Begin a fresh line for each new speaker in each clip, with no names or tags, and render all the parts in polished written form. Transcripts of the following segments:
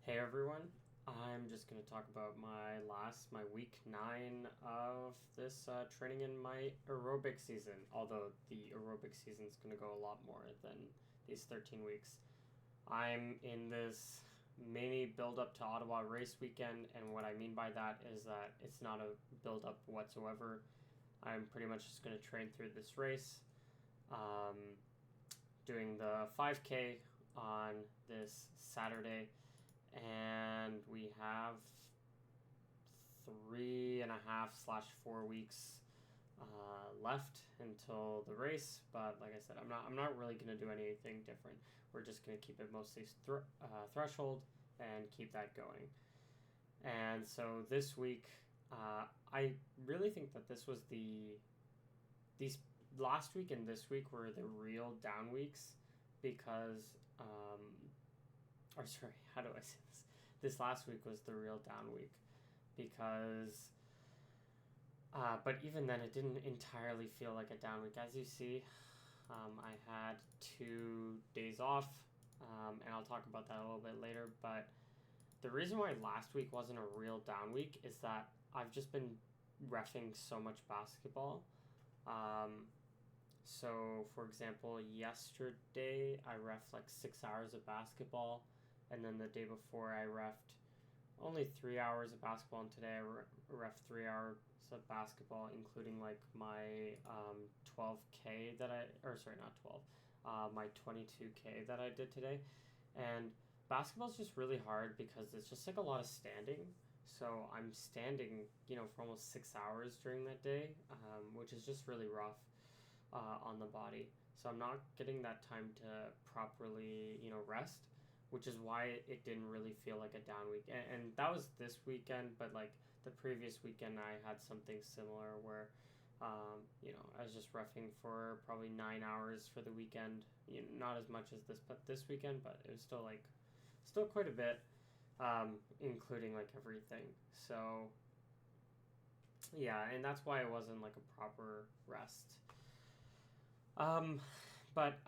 Hey everyone, I'm just going to talk about my week 9 of this training in my aerobic season, although the aerobic season is going to go a lot more than these 13 weeks. I'm in this mini build up to Ottawa race weekend, and what I mean by that is that it's not a build up whatsoever. I'm pretty much just going to train through this race, um, doing the 5K on this Saturday, and we have 3.5/4 weeks left until the race. But like I said, I'm not really gonna do anything different. We're just gonna keep it mostly threshold and keep that going. And so this week, I really think that these last week and this week were the real down weeks because or sorry, how do I say this? This last week was the real down week because, but even then, it didn't entirely feel like a down week. As you see, I had 2 days off, and I'll talk about that a little bit later. But the reason why last week wasn't a real down week is that I've just been reffing so much basketball. Um, so, for example, yesterday I ref like 6 hours of basketball, and then the day before I refed only 3 hours of basketball, and today I ref 3 hours of basketball, including like my 12K that or sorry, not 12, my 22K that I did today. And basketball is just really hard because it's just like a lot of standing. So I'm standing, for almost 6 hours during that day, which is just really rough on the body. So I'm not getting that time to properly, rest, which is why it didn't really feel like a down week. And that was this weekend, but like the previous weekend, I had something similar where, I was just roughing for probably 9 hours for the weekend. Not as much as this weekend, but it was still quite a bit, including like everything. So yeah, and that's why it wasn't like a proper rest. Um, but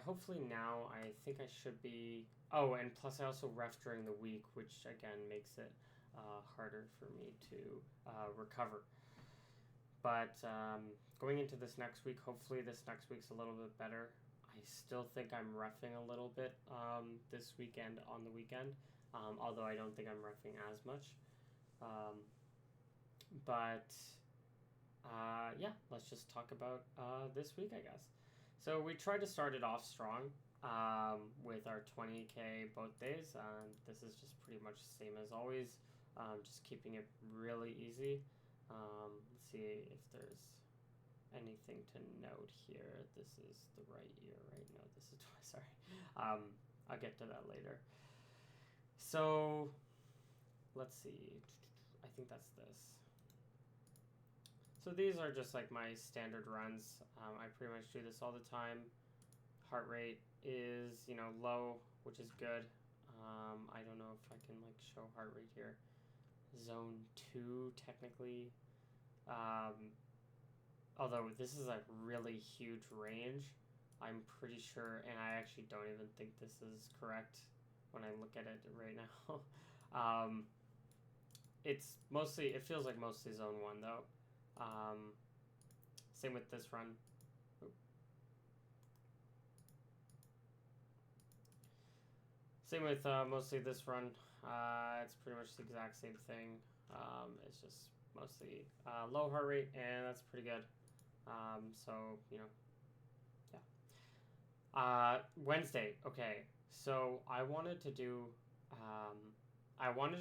hopefully now I think I should be. Oh, and plus I also ref during the week, which again makes it harder for me to recover. But going into this next week, hopefully this next week's a little bit better. I still think I'm refing a little bit this weekend on the weekend, although I don't think I'm refing as much. Um, but yeah, let's just talk about this week, I guess. So we tried to start it off strong with our 20K both days. This is just pretty much the same as always, just keeping it really easy. Let's see if there's anything to note here. This is the right year, right? No, this is sorry. I'll get to that later. So let's see. I think that's this. So these are just like my standard runs. I pretty much do this all the time. Heart rate is, low, which is good. I don't know if I can like show heart rate here. Zone 2 technically. Although this is like really huge range. I'm pretty sure, and I actually don't even think this is correct when I look at it right now. It feels like mostly zone 1 though. Same with this run. Same with mostly this run. It's pretty much the exact same thing. It's just mostly low heart rate, and that's pretty good. So, yeah. Wednesday, okay. So I wanted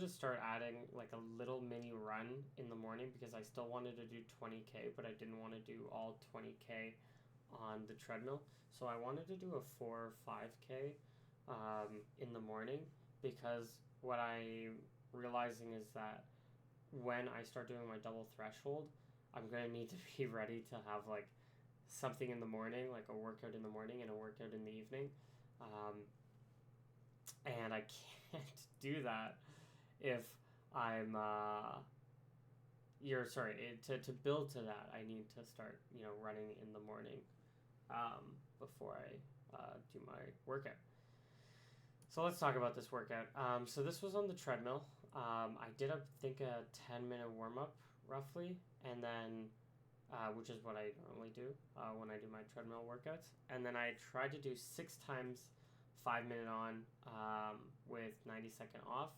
to start adding like a little mini run in the morning because I still wanted to do 20K, but I didn't want to do all 20K on the treadmill. So I wanted to do a 4 or 5K in the morning because what I'm realizing is that when I start doing my double threshold, I'm going to need to be ready to have like something in the morning, like a workout in the morning and a workout in the evening. And I can't do that if I'm to build to that I need to start running in the morning before I do my workout. So let's talk about this workout. So this was on the treadmill. I did think a 10-minute warm up roughly, and then which is what I normally do when I do my treadmill workouts. And then I tried to do 6 times 5-minute on with 90-second off.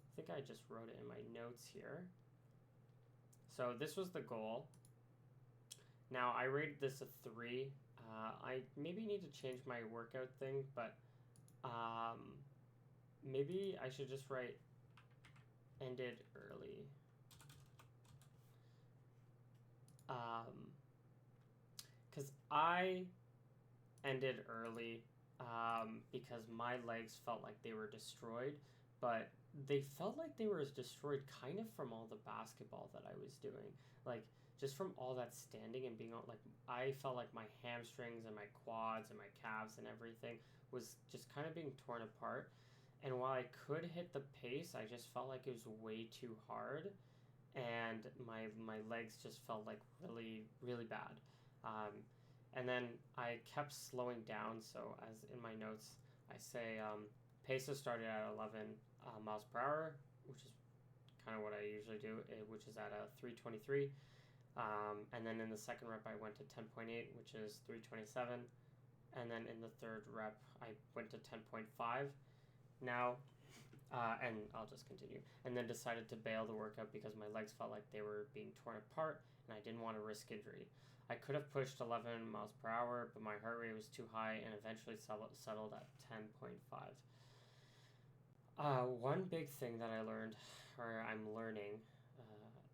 I think I just wrote it in my notes here. So this was the goal. Now I rated this a 3. I maybe need to change my workout thing, but maybe I should just write ended early. Because I ended early because my legs felt like they were destroyed, but they felt like they were destroyed kind of from all the basketball that I was doing. Like, just from all that standing and being on, like, I felt like my hamstrings and my quads and my calves and everything was just kind of being torn apart. And while I could hit the pace, I just felt like it was way too hard, and my legs just felt like really, really bad. And then I kept slowing down. So as in my notes, I say paces started at 11 miles per hour, which is kind of what I usually do, which is at a 323. And then in the second rep, I went to 10.8, which is 327. And then in the third rep, I went to 10.5. Now, and I'll just continue. And then decided to bail the workout because my legs felt like they were being torn apart, and I didn't want to risk injury. I could have pushed 11 miles per hour, but my heart rate was too high and eventually settled at 10.5. One big thing that I learned, or I'm learning,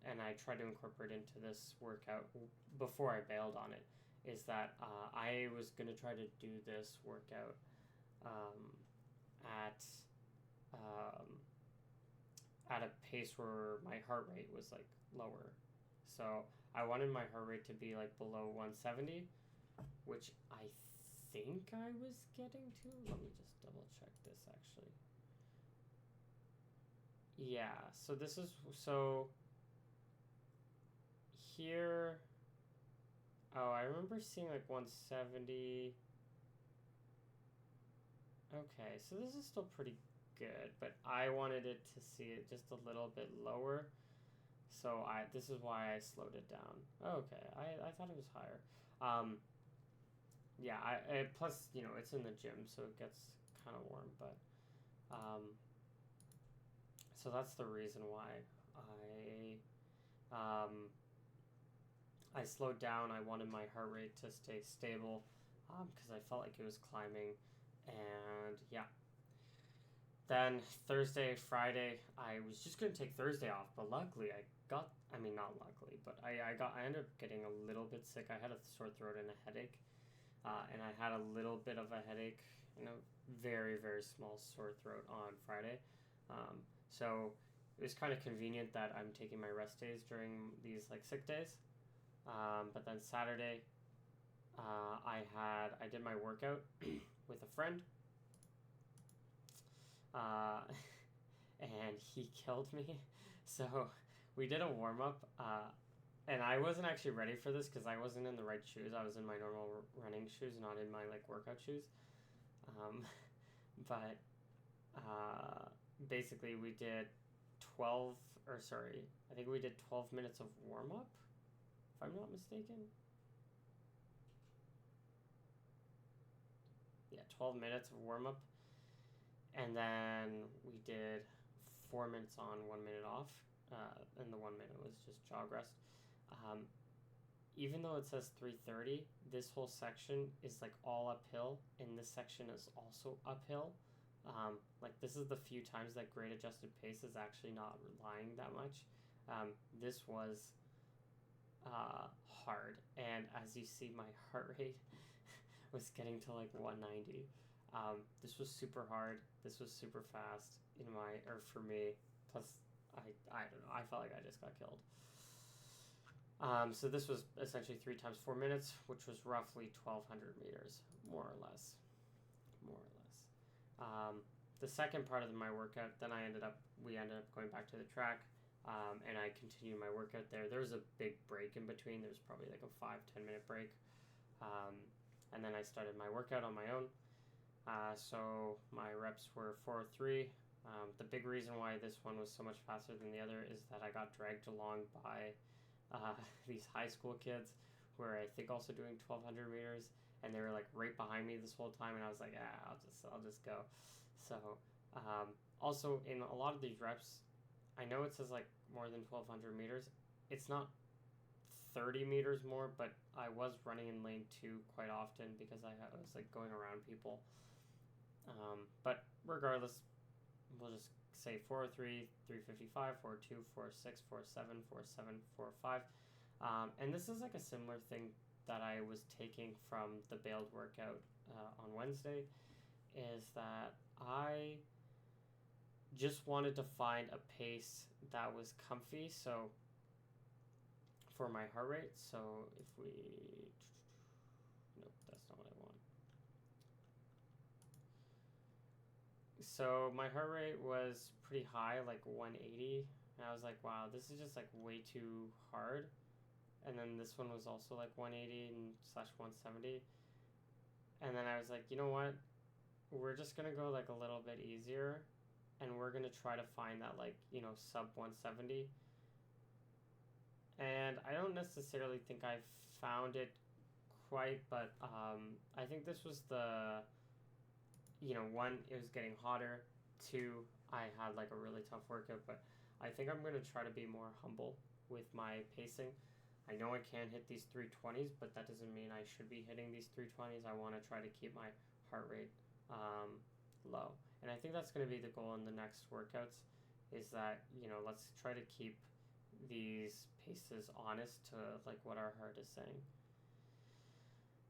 and I try to incorporate into this workout before I bailed on it, is that I was going to try to do this workout at a pace where my heart rate was like lower. So I wanted my heart rate to be like below 170, which I think I was getting to. Let me just double check this actually. Yeah, so this is, so here, oh, I remember seeing like 170. Okay, so this is still pretty good, but I wanted it to see it just a little bit lower. So this is why I slowed it down. Okay, I thought it was higher. Yeah, plus, you know, it's in the gym, so it gets kind of warm, but so that's the reason why I slowed down. I wanted my heart rate to stay stable because I felt like it was climbing, and yeah. Then Thursday, Friday, I was just going to take Thursday off, but luckily not luckily, but I ended up getting a little bit sick. I had a sore throat and a headache, and I had a little bit of a headache, very, very small sore throat on Friday. So it was kind of convenient that I'm taking my rest days during these like sick days. But then Saturday, I did my workout with a friend. And he killed me. So we did a warm up, and I wasn't actually ready for this because I wasn't in the right shoes. I was in my normal running shoes, not in my like workout shoes. But basically we did 12 minutes of warm up, if I'm not mistaken. Yeah, 12 minutes of warm up. And then we did 4 minutes on, 1 minute off, and the 1 minute was just jog rest. Even though it says 3:30, this whole section is like all uphill, and this section is also uphill. Like this is the few times that grade adjusted pace is actually not relying that much. This was hard, and as you see, my heart rate was getting to like 190. This was super hard. This was super fast for me. Plus, I don't know. I felt like I just got killed. So this was essentially 3 times 4 minutes, which was roughly 1,200 meters, more or less. The second part of my workout, then we ended up going back to the track, and I continued my workout there. There was a big break in between. There was probably like a 5-10 minute break, and then I started my workout on my own. So my reps were 403. The big reason why this one was so much faster than the other is that I got dragged along by these high school kids who were, I think, also doing 1200 meters, and they were like right behind me this whole time, and I was like, I'll just go. So also in a lot of these reps, I know it says like more than 1200 meters. It's not 30 meters more, but I was running in lane 2 quite often because I was like going around people. But regardless, we'll just say 403, 355, 402, 46, 47, 47, 45. And this is like a similar thing that I was taking from the bailed workout on Wednesday, is that I just wanted to find a pace that was comfy. So for my heart rate, so if we, nope, that's not what I want. So my heart rate was pretty high, like 180, and I was like, wow, this is just like way too hard. And then this one was also like 180 and slash 170. And then I was like, you know what? We're just gonna go like a little bit easier, and we're gonna try to find that like, you know, sub 170. And I don't necessarily think I found it quite, but I think this was the, you know, one, it was getting hotter. Two, I had like a really tough workout, but I think I'm gonna try to be more humble with my pacing. I know I can hit these 320s, but that doesn't mean I should be hitting these 320s. I want to try to keep my heart rate low. And I think that's going to be the goal in the next workouts, is that, you know, let's try to keep these paces honest to like what our heart is saying.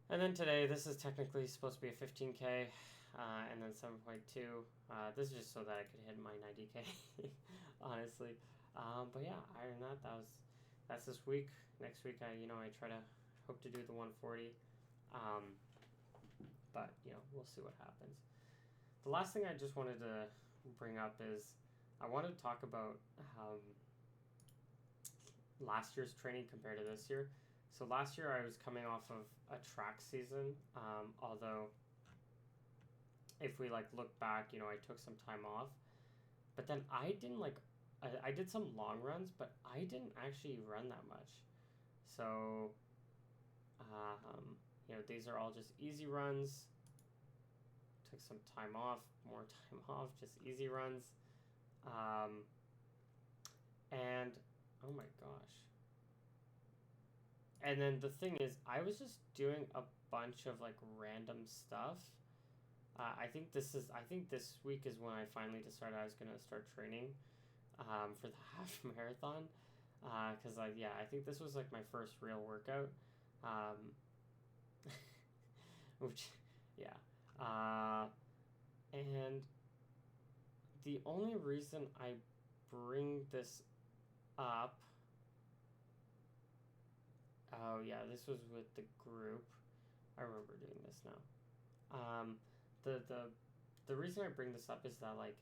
And then today, this is technically supposed to be a 15K, and then 7.2. This is just so that I could hit my 90K, honestly. But yeah, other than that, that's this week. Next week, I try to hope to do the 140, but you know, we'll see what happens. The last thing I just wanted to bring up is I wanted to talk about last year's training compared to this year. So last year I was coming off of a track season, although if we like look back, you know, I took some time off, but then I didn't like I did some long runs, but I didn't actually run that much. So, you know, these are all just easy runs. Took some time off, more time off, just easy runs. And, oh my gosh. And then the thing is, I was just doing a bunch of like random stuff. I think this week is when I finally decided I was going to start training for the half marathon. Because I think this was like my first real workout, which, yeah, and the only reason I bring this up, oh yeah, this was with the group. I remember doing this now. The reason I bring this up is that like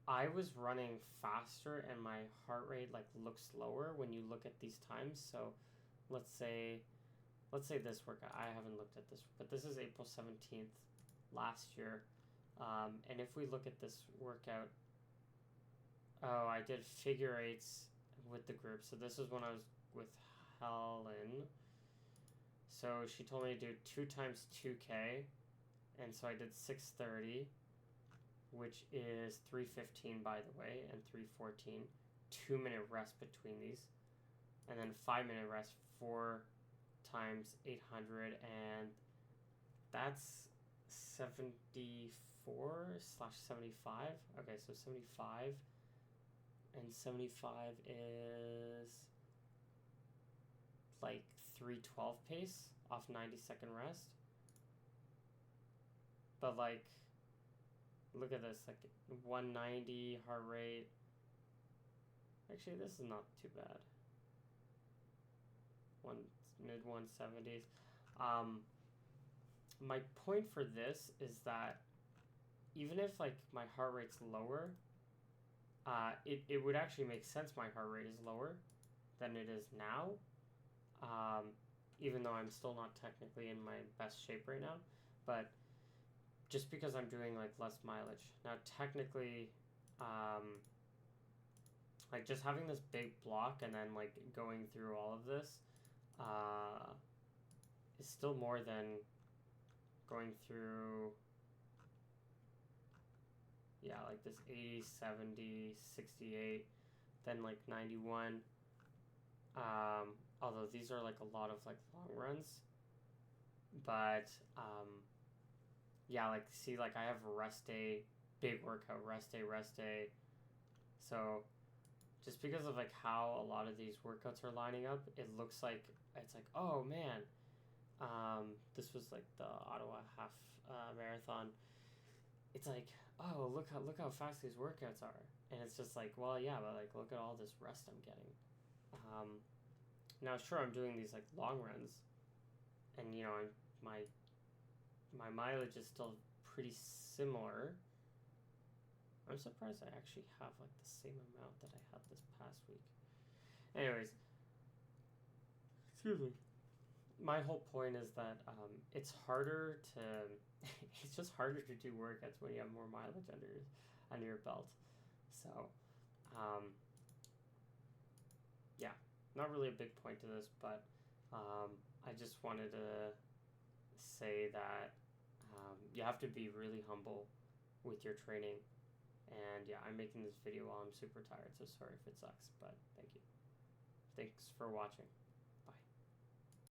I was running faster and my heart rate like looks lower when you look at these times. So let's say this workout, I haven't looked at this, but this is April 17th last year. And if we look at this workout, oh, I did figure eights with the group. So this is when I was with Helen. So she told me to do 2 times 2K. And so I did 630. Which is 3:15 by the way, and 3:14. 2-minute rest between these, and then 5-minute rest 4 times 800, and that's 74/75. Okay, so 75, and 75 is like 312 pace off 90-second rest. But like, look at this, like 190 heart rate. Actually, this is not too bad. Mid 170s. My point for this is that even if like my heart rate's lower, it would actually make sense my heart rate is lower than it is now. Even though I'm still not technically in my best shape right now, but just because I'm doing like less mileage. Now technically, like just having this big block and then like going through all of this is still more than going through, yeah, like this 80, 70, 68, then like 91. Although these are like a lot of like long runs, but yeah, like see, like I have a rest day, big workout, rest day, rest day. So just because of like how a lot of these workouts are lining up, it looks like it's like, oh man, this was like the Ottawa half marathon. It's like, oh, look how fast these workouts are, and it's just like, well, yeah, but like look at all this rest I'm getting. Now sure, I'm doing these like long runs, and you know, my mileage is still pretty similar. I'm surprised I actually have like the same amount that I had this past week. Anyways, excuse me. My whole point is that it's harder to, it's just harder to do workouts when you have more mileage under your belt. So, yeah, not really a big point to this, but I just wanted to say that you have to be really humble with your training. And yeah, I'm making this video while I'm super tired, so sorry if it sucks, but thank you. Thanks for watching.